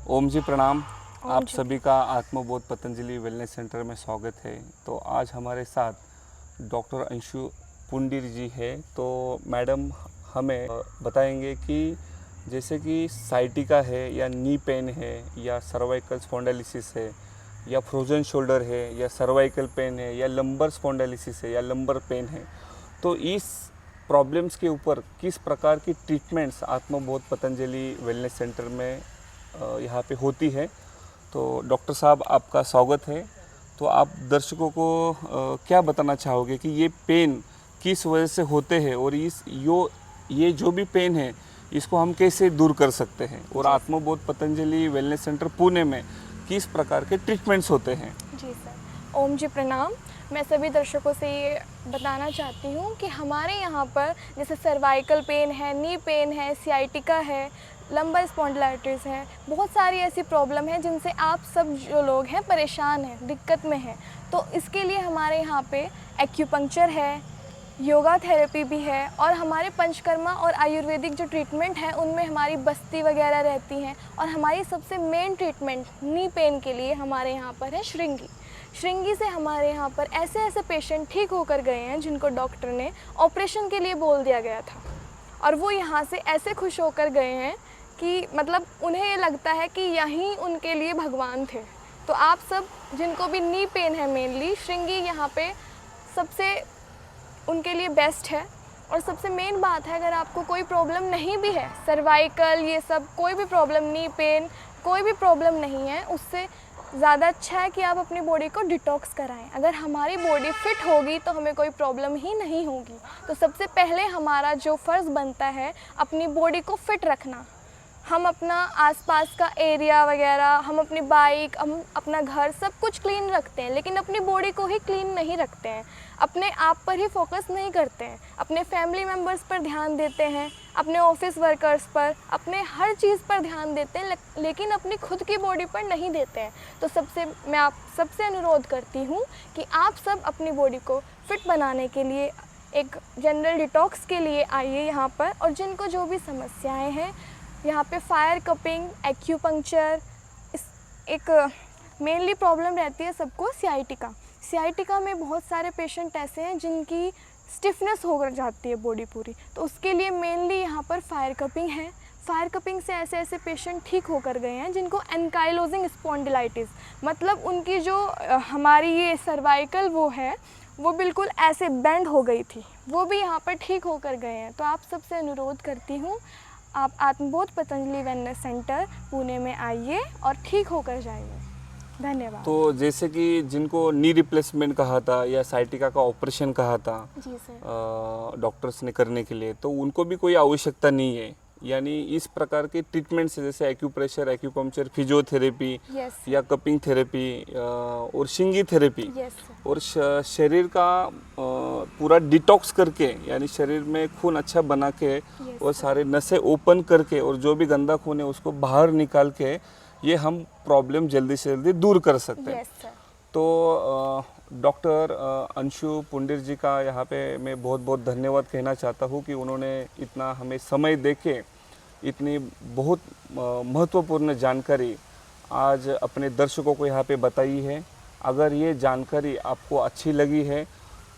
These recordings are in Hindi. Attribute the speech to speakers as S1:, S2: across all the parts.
S1: ओम जी प्रणाम। आप
S2: जी।
S1: सभी का आत्मबोध पतंजलि वेलनेस सेंटर में स्वागत है। तो आज हमारे साथ डॉक्टर अंशु पुंडीर जी है। तो मैडम हमें बताएंगे कि जैसे कि साइटिका है या नी पेन है या सर्वाइकल स्पॉन्डिलोसिस है या फ्रोजन शोल्डर है या सर्वाइकल पेन है या लंबर स्पॉन्डिलोसिस है या लंबर पेन है, तो इस प्रॉब्लम्स के ऊपर किस प्रकार की ट्रीटमेंट्स आत्मबोध पतंजलि वेलनेस सेंटर में यहाँ पे होती है। तो डॉक्टर साहब आपका स्वागत है। तो आप दर्शकों को क्या बताना चाहोगे कि ये पेन किस वजह से होते हैं और ये जो भी पेन है इसको हम कैसे दूर कर सकते हैं, और आत्मबोध पतंजलि वेलनेस सेंटर पुणे में किस प्रकार के ट्रीटमेंट्स होते हैं।
S2: जी सर, ओम जी प्रणाम। मैं सभी दर्शकों से ये बताना चाहती हूँ कि हमारे यहाँ पर जैसे सर्वाइकल पेन है, नी पेन है, सियाटिका है, लंबर स्पॉन्डिलाइटिस है, बहुत सारी ऐसी प्रॉब्लम है जिनसे आप सब जो लोग हैं परेशान हैं, दिक्कत में हैं। तो इसके लिए हमारे यहाँ पे एक्यूपंक्चर है, योगा थेरेपी भी है, और हमारे पंचकर्मा और आयुर्वेदिक जो ट्रीटमेंट है उनमें हमारी बस्ती वगैरह रहती हैं। और हमारी सबसे मेन ट्रीटमेंट नी पेन के लिए हमारे यहाँ पर है श्रृंगी। श्रृंगी से हमारे यहाँ पर ऐसे ऐसे पेशेंट ठीक होकर गए हैं जिनको डॉक्टर ने ऑपरेशन के लिए बोल दिया गया था, और वो यहाँ से ऐसे खुश होकर गए हैं कि मतलब उन्हें ये लगता है कि यहीं उनके लिए भगवान थे। तो आप सब जिनको भी नी पेन है, मेनली श्रृंगी यहाँ पे सबसे उनके लिए बेस्ट है। और सबसे मेन बात है, अगर आपको कोई प्रॉब्लम नहीं भी है, सर्वाइकल ये सब कोई भी प्रॉब्लम, नी पेन कोई भी प्रॉब्लम नहीं है, उससे ज़्यादा अच्छा है कि आप अपनी बॉडी को डिटॉक्स कराएं। अगर हमारी बॉडी फिट होगी तो हमें कोई प्रॉब्लम ही नहीं होगी। तो सबसे पहले हमारा जो फ़र्ज़ बनता है अपनी बॉडी को फिट रखना। हम अपना आसपास का एरिया वगैरह, हम अपनी बाइक, हम अपना घर सब कुछ क्लीन रखते हैं, लेकिन अपनी बॉडी को ही क्लीन नहीं रखते हैं, अपने आप पर ही फोकस नहीं करते हैं, अपने फैमिली मेम्बर्स पर ध्यान देते हैं, अपने ऑफिस वर्कर्स पर, अपने हर चीज़ पर ध्यान देते हैं, लेकिन अपनी खुद की बॉडी पर नहीं देते हैं। तो मैं आप सबसे अनुरोध करती हूँ कि आप सब अपनी बॉडी को फिट बनाने के लिए एक जनरल डिटॉक्स के लिए आइए यहाँ पर। और जिनको जो भी समस्याएँ हैं यहाँ पे फायर कपिंग, एक्यूपंक्चर, एक मेनली प्रॉब्लम रहती है सबको सियाटिका। सियाटिका में बहुत सारे पेशेंट ऐसे हैं जिनकी स्टिफनेस हो जाती है बॉडी पूरी, तो उसके लिए मेनली यहाँ पर फायर कपिंग है। फायर कपिंग से ऐसे ऐसे पेशेंट ठीक होकर गए हैं जिनको एनकाइलोजिंग स्पॉन्डिलाइटिस, मतलब उनकी जो हमारी ये सर्वाइकल वो है वो बिल्कुल ऐसे बेंड हो गई थी, वो भी यहाँ पर ठीक होकर गए हैं। तो आप सबसे अनुरोध करती हूँ, आप आत्मबोध पतंजलि वेलनेस सेंटर पुणे में आइए और ठीक होकर जाइए। धन्यवाद।
S1: तो जैसे कि जिनको नी रिप्लेसमेंट कहा था या साइटिका का ऑपरेशन कहा था
S2: जी सर,
S1: डॉक्टर्स ने करने के लिए, तो उनको भी कोई आवश्यकता नहीं है, यानी इस प्रकार के ट्रीटमेंट से जैसे एक्यूप्रेशर, एक्यूपंक्चर, फिजियोथेरेपी
S2: यस
S1: या कपिंग थेरेपी और शिंगी थेरेपी,
S2: यस
S1: और शरीर का पूरा डिटॉक्स करके, यानी शरीर में खून अच्छा बना के और सारे नसें ओपन करके और जो भी गंदा खून है उसको बाहर निकाल के ये हम प्रॉब्लम जल्दी से जल्दी दूर कर सकते हैं।
S2: Yes sir.
S1: तो डॉक्टर अंशु पुंडीर जी का यहाँ पे मैं बहुत बहुत धन्यवाद कहना चाहता हूँ कि उन्होंने इतना हमें समय देके इतनी बहुत महत्वपूर्ण जानकारी आज अपने दर्शकों को यहाँ पे बताई है। अगर ये जानकारी आपको अच्छी लगी है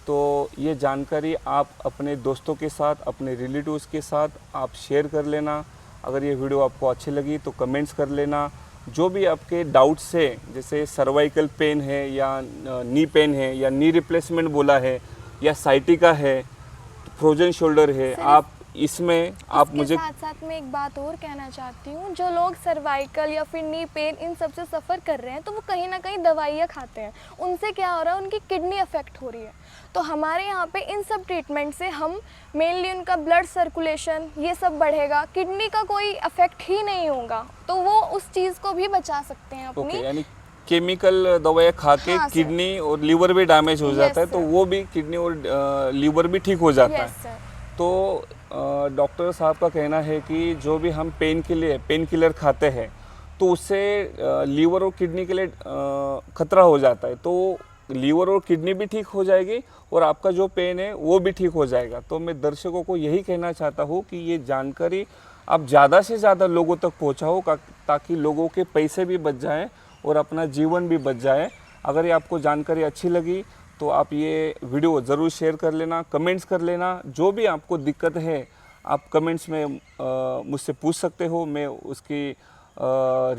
S1: तो ये जानकारी आप अपने दोस्तों के साथ, अपने रिलेटिव्स के साथ आप शेयर कर लेना। अगर ये वीडियो आपको अच्छी लगी तो कमेंट्स कर लेना। जो भी आपके डाउट्स है, जैसे सर्वाइकल पेन है या नी पेन है या नी रिप्लेसमेंट बोला है या साइटिका है, फ्रोजन शोल्डर है, आप इसमें आप मुझे
S2: साथ साथ में एक बात और कहना चाहती हूँ, जो लोग सर्वाइकल या फिर नी पेन इन सब से सफ़र कर रहे हैं तो वो कहीं ना कहीं दवाइयाँ खाते हैं, उनसे क्या हो रहा है, उनकी किडनी अफेक्ट हो रही है। तो हमारे यहाँ पे इन सब ट्रीटमेंट से हम मेनली उनका ब्लड सर्कुलेशन ये सब बढ़ेगा, किडनी का कोई अफेक्ट ही नहीं होगा, तो वो उस चीज़ को भी बचा सकते हैं अपनी।
S1: यानी केमिकल दवाएं खा के
S2: हाँ,
S1: किडनी और लीवर भी डैमेज हो जाता है, तो वो भी किडनी और लीवर भी ठीक हो जाता है। तो डॉक्टर साहब का कहना है कि जो भी हम पेन किलर खाते हैं तो उससे लीवर और किडनी के लिए खतरा हो जाता है, तो लीवर और किडनी भी ठीक हो जाएगी और आपका जो पेन है वो भी ठीक हो जाएगा। तो मैं दर्शकों को यही कहना चाहता हूँ कि ये जानकारी आप ज़्यादा से ज़्यादा लोगों तक पहुँचाओ ताकि लोगों के पैसे भी बच जाएं और अपना जीवन भी बच जाए। अगर ये आपको जानकारी अच्छी लगी तो आप ये वीडियो ज़रूर शेयर कर लेना, कमेंट्स कर लेना। जो भी आपको दिक्कत है आप कमेंट्स में मुझसे पूछ सकते हो, मैं उसकी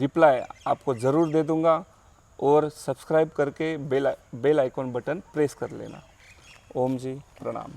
S1: रिप्लाई आपको ज़रूर दे दूँगा। और सब्सक्राइब करके बेल आइकॉन बटन प्रेस कर लेना। ओम जी प्रणाम।